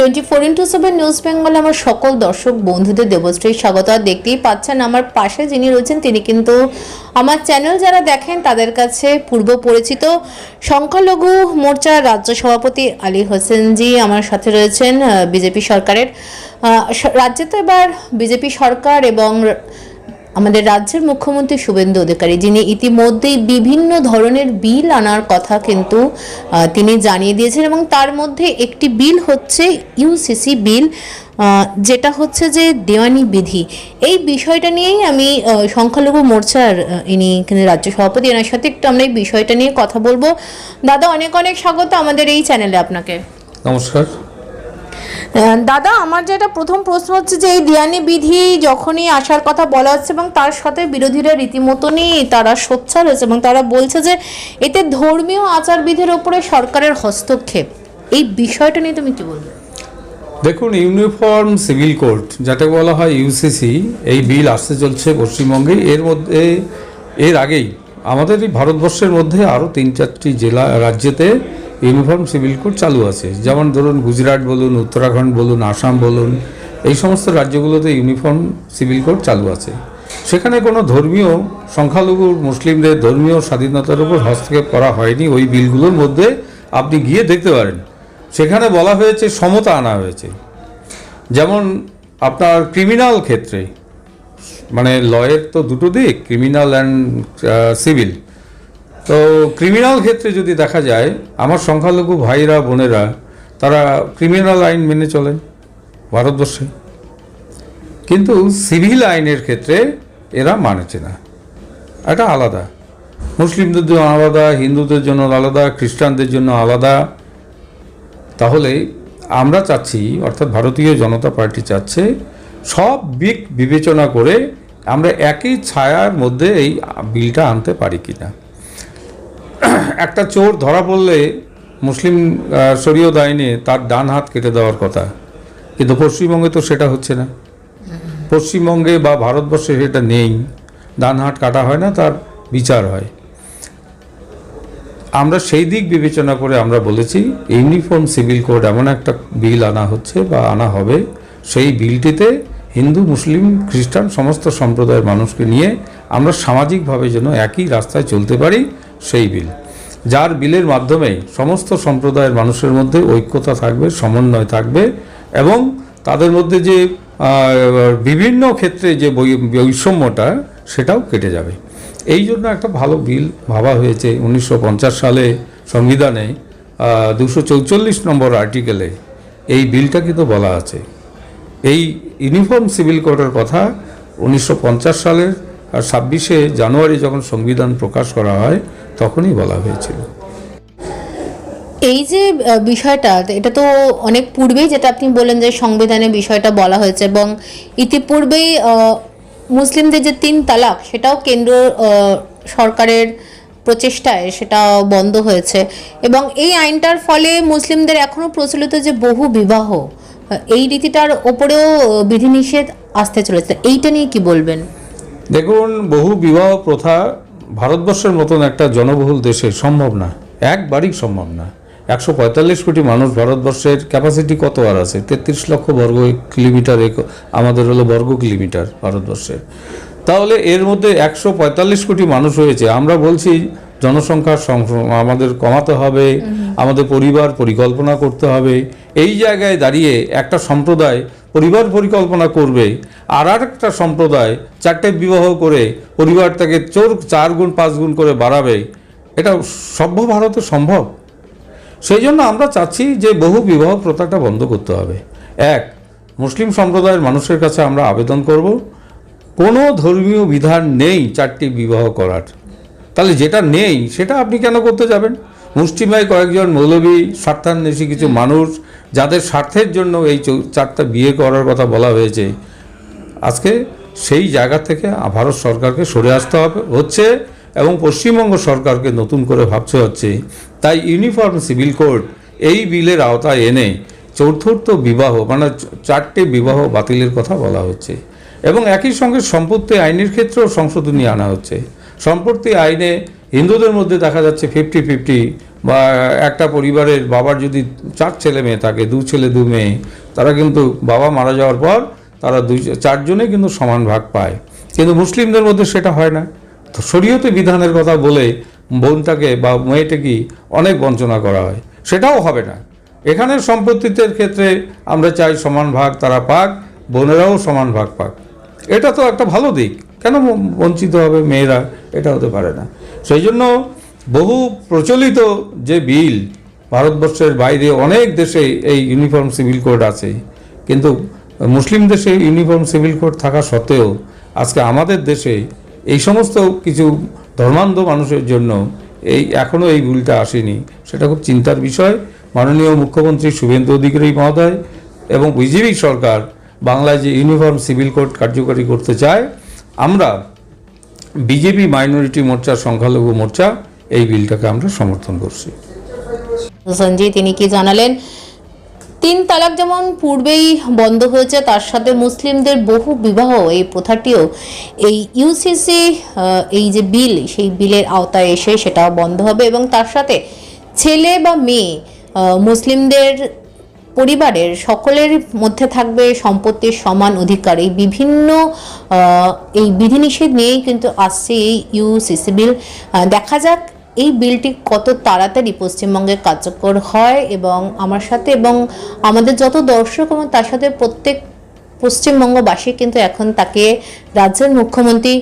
24x7 news Bengal আমার সকল দর্শক বন্ধুদের দেবশ্রী স্বাগত। আর দেখতেই পাচ্ছেন আমার পাশে যিনি রয়েছেন তিনি কিন্তু আমার চ্যানেল যারা দেখেন তাদের কাছে পূর্ব পরিচিত সংখ্যালঘু মোর্চার রাজ্য সভাপতি আলী হোসেন জি আমার সাথে রয়েছেন। বিজেপি সরকারের রাজ্যে তো এবার বিজেপি সরকার এবং আমাদের রাজ্যের মুখ্যমন্ত্রী শুভেন্দু অধিকারী যিনি ইতিমধ্যেই বিভিন্ন ধরনের বিল আনার কথা কিন্তু তিনি জানিয়ে দিয়েছেন এবং তার মধ্যে একটি বিল হচ্ছে ইউসিসি বিল, যেটা হচ্ছে যে দেওয়ানি বিধি। এই বিষয়টা নিয়েই আমি সংখ্যালঘু মোর্চার ইনি রাজ্য সভাপতি, এনার সাথে একটু আমরা এই বিষয়টা নিয়ে কথা বলবো। দাদা অনেক অনেক স্বাগত আমাদের এই চ্যানেলে আপনাকে। নমস্কার দাদা, আমার যেটা প্রথম প্রশ্ন হচ্ছে যে এই দেওয়ানি বিধি যখনই আসার কথা বলা হচ্ছে এবং তার সাথে বিরোধীরা রীতিমতনই তারা সোচ্চার হয়েছে এবং তারা বলছে যে এতে ধর্মীয় আচারবিধির ওপরে সরকারের হস্তক্ষেপ, এই বিষয়টা নিয়ে তুমি কি বলবে? দেখুন, ইউনিফর্ম সিভিল কোড যাকে বলা হয় ইউসিসি, এই বিল আসতে চলছে পশ্চিমবঙ্গে। এর আগেই আমাদের এই ভারতবর্ষের মধ্যে আরও 3-4টি রাজ্যেতে ইউনিফর্ম সিভিল কোড চালু আছে। যেমন ধরুন গুজরাট বলুন, উত্তরাখণ্ড বলুন, আসাম বলুন, এই সমস্ত রাজ্যগুলোতে ইউনিফর্ম সিভিল কোড চালু আছে। সেখানে কোনো ধর্মীয় সংখ্যালঘু মুসলিমদের ধর্মীয় স্বাধীনতার উপর হস্তক্ষেপ করা হয়নি। ওই বিলগুলোর মধ্যে আপনি গিয়ে দেখতে পারেন, সেখানে বলা হয়েছে সমতা আনা হয়েছে। যেমন আপনার ক্রিমিনাল ক্ষেত্রে, মানে লয়ের তো দুটো দিক, ক্রিমিনাল অ্যান্ড সিভিল। তো ক্রিমিনাল ক্ষেত্রে যদি দেখা যায়, আমার সংখ্যালঘু ভাইরা বোনেরা তারা ক্রিমিনাল আইন মেনে চলেন ভারতবর্ষে, কিন্তু সিভিল আইনের ক্ষেত্রে এরা মানছে না। এটা আলাদা, মুসলিমদের জন্য আলাদা, হিন্দুদের জন্য আলাদা, খ্রিস্টানদের জন্য আলাদা। তাহলে আমরা চাচ্ছি, অর্থাৎ ভারতীয় জনতা পার্টি চাচ্ছে, সব দিক বিবেচনা করে আমরা একই ছায়ার মধ্যে এই বিলটা আনতে পারি কিনা। একটা চোর ধরা পড়লে মুসলিম শরীয়ত আইনে তার ডান হাত কেটে দেওয়ার কথা, কিন্তু পশ্চিমবঙ্গে তো সেটা হচ্ছে না। পশ্চিমবঙ্গে বা ভারতবর্ষে সেটা নেই, ডান হাত কাটা হয় না, তার বিচার হয়। আমরা সেই দিক বিবেচনা করে আমরা বলেছি ইউনিফর্ম সিভিল কোড এমন একটা বিল আনা হচ্ছে বা আনা হবে, সেই বিলটিতে হিন্দু, মুসলিম, খ্রিস্টান সমস্ত সম্প্রদায়ের মানুষকে নিয়ে আমরা সামাজিকভাবে যেন একই রাস্তায় চলতে পারি, সেই বিল। যার বিলের মাধ্যমে সমস্ত সম্প্রদায়ের মানুষের মধ্যে ঐক্যতা থাকবে, সমন্বয় থাকবে এবং তাদের মধ্যে যে বিভিন্ন ক্ষেত্রে যে বৈষম্যটা সেটাও কেটে যাবে। এই জন্য একটা ভালো বিল ভাবা হয়েছে। 1950 সালে সংবিধানে 244 নম্বর আর্টিকেলে এই বিলটা কিন্তু বলা আছে। এই ইউনিফর্ম সিভিল কোডের কথা 1950 সালের 26শে জানুয়ারি যখন সংবিধান প্রকাশ করা হয় তখনই বলা হয়েছিল। এই যে বিষয়টা, এটা তো অনেক পূর্বেই, যেটা আপনি বললেন যে সংবিধানে বিষয়টা বলা হয়েছে এবং ইতিপূর্বেই মুসলিমদের যে 3 তালাক সেটাও কেন্দ্র সরকারের প্রচেষ্টায় সেটা বন্ধ হয়েছে এবং এই আইনটার ফলে মুসলিমদের এখনও প্রচলিত যে বহু বিবাহ, এই রীতিটার ওপরেও বিধিনিষেধ আসতে চলেছে। এইটা নিয়ে কি বলবেন? দেখুন, বহু বিবাহ প্রথা ভারতবর্ষের মতন একটা জনবহুল দেশে সম্ভব না, একবারই সম্ভব না। 145 কোটি মানুষ, ভারতবর্ষের ক্যাপাসিটি কত আর আছে? 33 লক্ষ বর্গ কিলোমিটার আমাদের হলো বর্গ কিলোমিটার ভারতবর্ষের। তাহলে এর মধ্যে 145 কোটি মানুষ হয়েছে। আমরা বলছি জনসংখ্যার আমাদের কমাতে হবে, আমাদের পরিবার পরিকল্পনা করতে হবে। এই জায়গায় দাঁড়িয়ে একটা সম্প্রদায় পরিবার পরিকল্পনা করবে, আর একটা সম্প্রদায় 4টে বিবাহ করে পরিবারটাকে 4 গুণ 5 গুণ করে বাড়াবে। এটা সভ্য ভারতে সম্ভব? সেই জন্য আমরা চাচ্ছি যে বহু বিবাহ প্রথাটা বন্ধ করতে হবে। মুসলিম সম্প্রদায়ের মানুষের কাছে আমরা আবেদন করব, কোনো ধর্মীয় বিধান নেই 4টি বিবাহ করার। তাহলে যেটা নেই সেটা আপনি কেন করতে যাবেন? মুষ্টিমেয় কয়েকজন মৌলবী, স্বার্থান্বেষী কিছু মানুষ, যাদের স্বার্থের জন্য এই 4টা বিয়ে করার কথা বলা হয়েছে, আজকে সেই জায়গা থেকে ভারত সরকারকে সরে আসতে হচ্ছে এবং পশ্চিমবঙ্গ সরকারকে নতুন করে ভাবতে হচ্ছে। তাই ইউনিফর্ম সিভিল কোড এই বিলের আওতায় এনে চতুর্থ বিবাহ, মানে 4টে বিবাহ বাতিলের কথা বলা হচ্ছে এবং একই সঙ্গে সম্পত্তি আইনের ক্ষেত্রেও সংশোধনী আনা হচ্ছে। সম্পত্তি আইনে হিন্দুদের মধ্যে দেখা যাচ্ছে 50-50, বা একটা পরিবারের বাবার যদি 4 ছেলে মেয়ে থাকে, 2 ছেলে 2 মেয়ে, তারা কিন্তু বাবা মারা যাওয়ার পর তারা 4 জনে কিন্তু সমান ভাগ পায়। কিন্তু মুসলিমদের মধ্যে সেটা হয় না। তো শরীয়তে বিধানের কথা বলে বোনটাকে বা মেয়েটাকে অনেক বঞ্চনা করা হয়, সেটাও হবে না। এখানের সম্পত্তির ক্ষেত্রে আমরা চাই সমান ভাগ তারা পাক, বোনেরাও সমান ভাগ পাক। এটা তো একটা ভালো দিক, কেন বঞ্চিত হবে মেয়েরা? এটা হতে পারে না। সেই জন্য বহু প্রচলিত যে বিল, ভারতবর্ষের বাইরে অনেক দেশে এই ইউনিফর্ম সিভিল কোড আছে, কিন্তু মুসলিম দেশে ইউনিফর্ম সিভিল কোড থাকা সত্ত্বেও আজকে আমাদের দেশে এই সমস্ত কিছু ধর্মান্ধ মানুষের জন্য এখনও এই বিলটা আসেনি। সেটা খুব চিন্তার বিষয়। মাননীয় মুখ্যমন্ত্রী শুভেন্দু অধিকারী মহোদয় এবং বিজেপি সরকার বাংলায় যে ইউনিফর্ম সিভিল কোড কার্যকরী করতে চায়, আমরা বিজেপি মাইনরিটি মোর্চা, সংখ্যালঘু মোর্চা এই বিলটাকে আমরা সমর্থন করছি। সঞ্জয় তিনি কি জানালেন? 3 তালাক যেমন পূর্বেই বন্ধ হয়েছে, তার সাথে মুসলিমদের বহু বিবাহ এই প্রথাটিও এই ইউসিসি এই যে বিল, সেই বিলের আওতায় এসে সেটাও বন্ধ হবে এবং তার সাথে ছেলে বা মেয়ে মুসলিমদের পরিবারের সকলের মধ্যে থাকবে সম্পত্তির সমান অধিকার। এই বিভিন্ন এই বিধিনিষেধ নিয়েই কিন্তু আসছে এই ইউসিসি বিল। দেখা যাক এই বিলটি কত তাড়াতাড়ি পশ্চিমবঙ্গে কার্যকর হয় এবং আমার সাথে এবং আমাদের যত দর্শক এবং তার সাথে প্রত্যেক পশ্চিমবঙ্গবাসী কিন্তু এখন তাকে রাজ্যের মুখ্যমন্ত্রী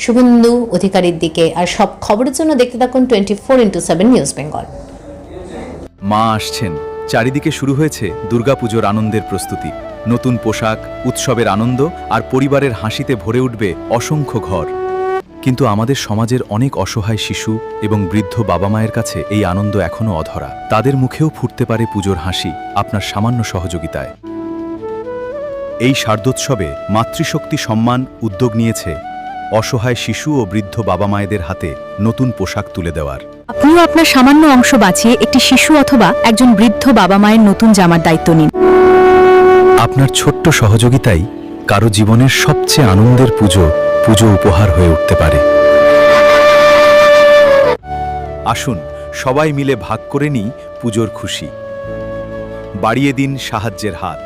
শুভেন্দু অধিকারীর দিকে। আর সব খবরের জন্য দেখতে থাকুন 24x7 নিউজ বেঙ্গল। মা আসছেন, চারিদিকে শুরু হয়েছে দুর্গাপুজোর আনন্দের প্রস্তুতি। নতুন পোশাক, উৎসবের আনন্দ আর পরিবারের হাসিতে ভরে উঠবে অসংখ্য ঘর। কিন্তু আমাদের সমাজের অনেক অসহায় শিশু এবং বৃদ্ধ বাবা মায়ের কাছে এই আনন্দ এখনও অধরা। তাদের মুখেও ফুটতে পারে পুজোর হাসি আপনার সামান্য সহযোগিতায়। এই শারদোৎসবে মাতৃশক্তি সম্মান উদ্যোগ নিয়েছে অসহায় শিশু ও বৃদ্ধ বাবা মায়েদের হাতে নতুন পোশাক তুলে দেওয়ার। আপনিও আপনার সামান্য অংশ বাঁচিয়ে একটি শিশু অথবা একজন বৃদ্ধ বাবা মায়ের নতুন জামার দায়িত্ব নিন। আপনার ছোট্ট সহযোগিতাই কারো জীবনের সবচেয়ে আনন্দের পুজো উপহার হয়ে উঠতে পারে। আসুন সবাই মিলে ভাগ করে নিই পুজোর খুশি। বাড়িয়ে দিন সাহায্যের হাত।